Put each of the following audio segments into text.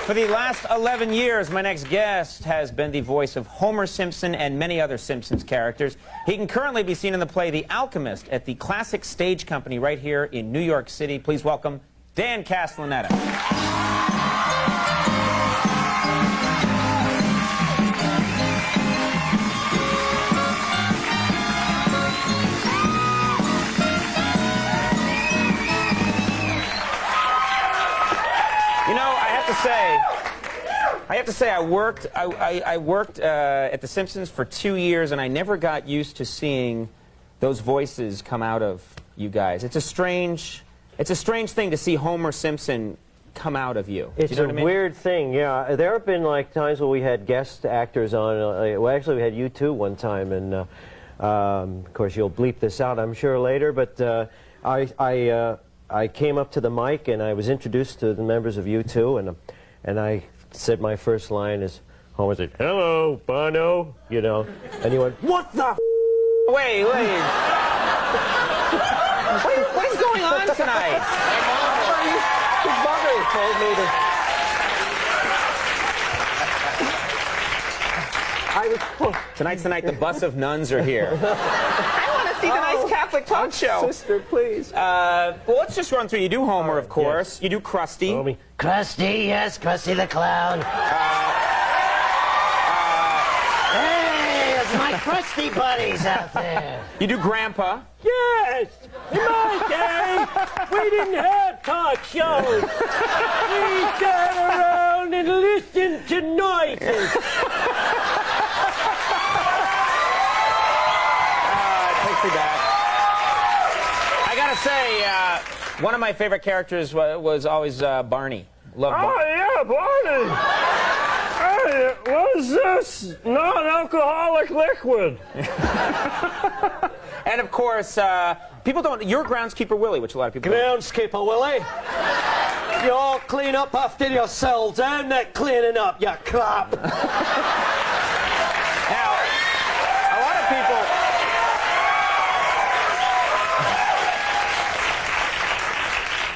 For the last 11 years, my next guest has been the voice of Homer Simpson and many other Simpsons characters. He can currently be seen in the play The Alchemist at the Classic Stage Company right here in New York City. Please welcome Dan Castellaneta. I have to say, I worked at The Simpsons for 2 years, and I never got used to seeing those voices come out of you guys. It's a strange thing to see Homer Simpson come out of you. It's a weird thing, yeah. There have been like times where we had guest actors on. Well, actually, we had you two one time, and of course, you'll bleep this out, I'm sure, later. But I came up to the mic and I was introduced to the members of U2, and I said my first line is, Homer said, "Hello, Bono," you know, and he went, "What the f?" Wait. What is going on tonight? His mother told me to. Tonight's the night the bus of nuns are here. See the nice Catholic talk show. Sister, please. Well, let's just run through. You do Homer, of course. Yes. You do Krusty. Homie. Krusty, yes, Krusty the Clown. Hey, there's my Krusty buddies out there. You do Grandpa. Yes. In my day, we didn't have talk shows. We sat around and listened to noises. Back. I gotta say, one of my favorite characters was always Barney. Love Barney. Oh, yeah, Barney. Hey, what is this non-alcoholic liquid? And of course, people don't. You're Groundskeeper Willie, which a lot of people don't. Groundskeeper Willie. You all clean up after yourselves. I'm not cleaning up, you crap. Now, a lot of people.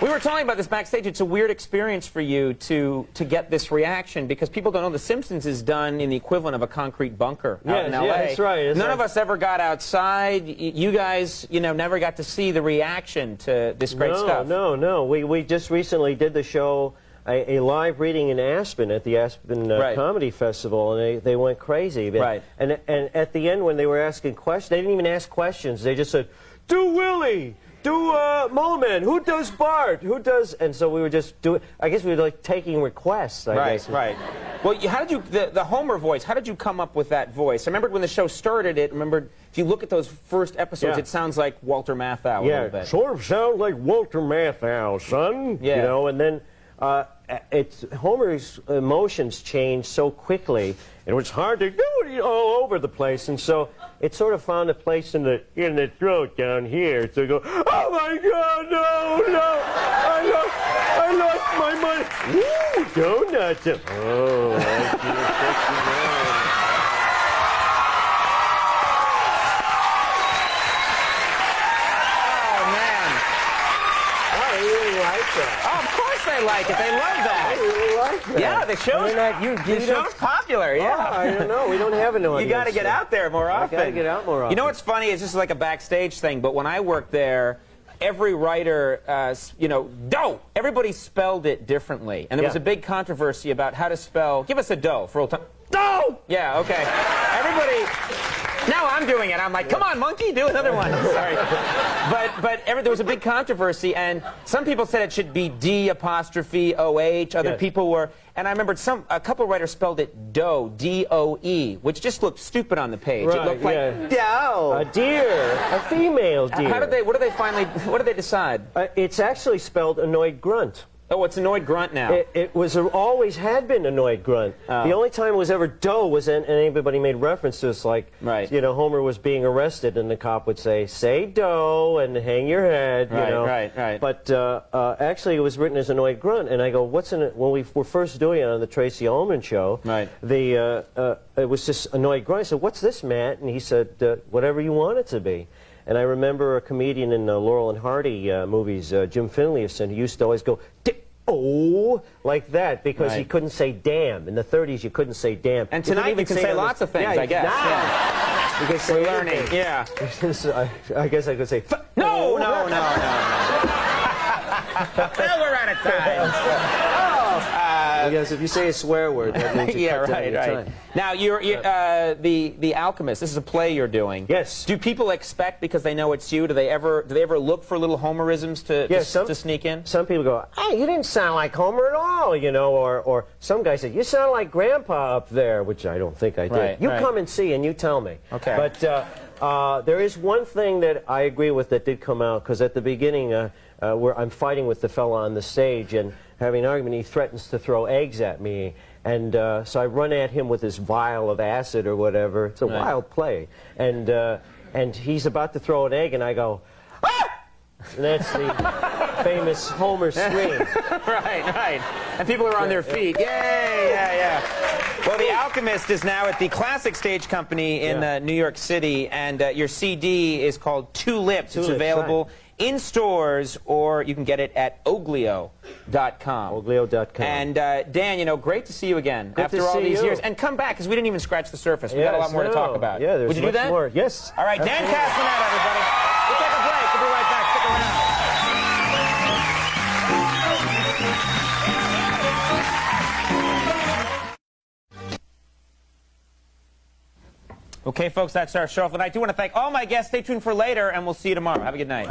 We were talking about this backstage. It's a weird experience for you to get this reaction because people don't know The Simpsons is done in the equivalent of a concrete bunker out in L.A. Yeah, that's right. None of us ever got outside. You guys, never got to see the reaction to this great stuff. No. We just recently did the show, a live reading in Aspen at the Aspen Comedy Festival, and they went crazy. Right. And at the end, when they were asking questions, they didn't even ask questions. They just said, "Do Willie. Do Mole Man. Who does Bart? Who does?" And so we were just doing. I guess we were like taking requests. I guess. Right. Well, how did you the Homer voice? How did you come up with that voice? I remember when the show started. If you look at those first episodes, it sounds like Walter Matthau a little bit. Sort of sounds like Walter Matthau, son. Yeah. You know, and then Homer's emotions change so quickly, and it was hard to do it all over the place, and so it sort of found a place in the throat down here. So you go, "Oh my God, no! I lost my money. Ooh, donuts! Oh, I can't Oh, of course they like it. They love that. I really like that. Yeah, the show's popular. Yeah. Oh, I don't know. We don't have an audience. You got to get out there more often. Got to get out more often. You know what's funny? It's just like a backstage thing. But when I worked there, every writer, dough. Everybody spelled it differently, and there was a big controversy about how to spell. Give us a dough for old time. Dough. Yeah. Okay. Everybody. Now I'm doing it. I'm like, come on, monkey, do another one. Sorry. But there was a big controversy, and some people said it should be D''OH. Other people were, and I remembered a couple writers spelled it doe, D-O-E, which just looked stupid on the page. Right, it looked like doe. A deer, a female deer. What did they decide? It's actually spelled annoyed grunt. Oh, it's annoyed grunt now. It always had been annoyed grunt. Oh. The only time it was ever doe was and anybody made reference to us, like, Homer was being arrested and the cop would say doe and hang your head, Right. But actually it was written as annoyed grunt, and I go, what's in it? When we were first doing it on the Tracy Ullman show, it was just annoyed grunt. I said, what's this, Matt? And he said, whatever you want it to be. And I remember a comedian in Laurel and Hardy movies, Jim Finley, he used to always go, oh, like that, because he Right. couldn't say damn. In the 30s, you couldn't say damn. And tonight you can say lots of things, I guess. Yeah. You can say We're learning. Yeah. I guess I could say. No. Well, we're out of time. Yes, if you say a swear word, that means you cut down your time. Now, you're the Alchemist. This is a play you're doing. Yes. Do people expect, because they know it's you? Do they ever look for little Homerisms to sneak in? Some people go, "Hey, you didn't sound like Homer at all," you know, or some guy said, "You sound like Grandpa up there," which I don't think I did. Right, you right. come and see, and you tell me. Okay. But there is one thing that I agree with that did come out, because at the beginning, where I'm fighting with the fella on the stage and having an argument, he threatens to throw eggs at me. And so I run at him with this vial of acid or whatever. It's a wild play. And he's about to throw an egg, and I go, "Ah!" And that's the famous Homer scream. Right. And people are on their feet. Yay, yeah. Well, The Alchemist is now at the Classic Stage Company in New York City, and your CD is called Two Lips. It's available in stores, or you can get it at oglio.com. Oglio.com. And Dan, you know, great to see you again after all these years. And come back, because we didn't even scratch the surface. We've got a lot more to talk about. Yeah, there's Would you do much that? more. Yes. All right, Dan Castellaneta, everybody. We'll take a break. We'll be right back. Stick around. Okay, folks, that's our show for the night. I do want to thank all my guests. Stay tuned for later, and we'll see you tomorrow. Have a good night.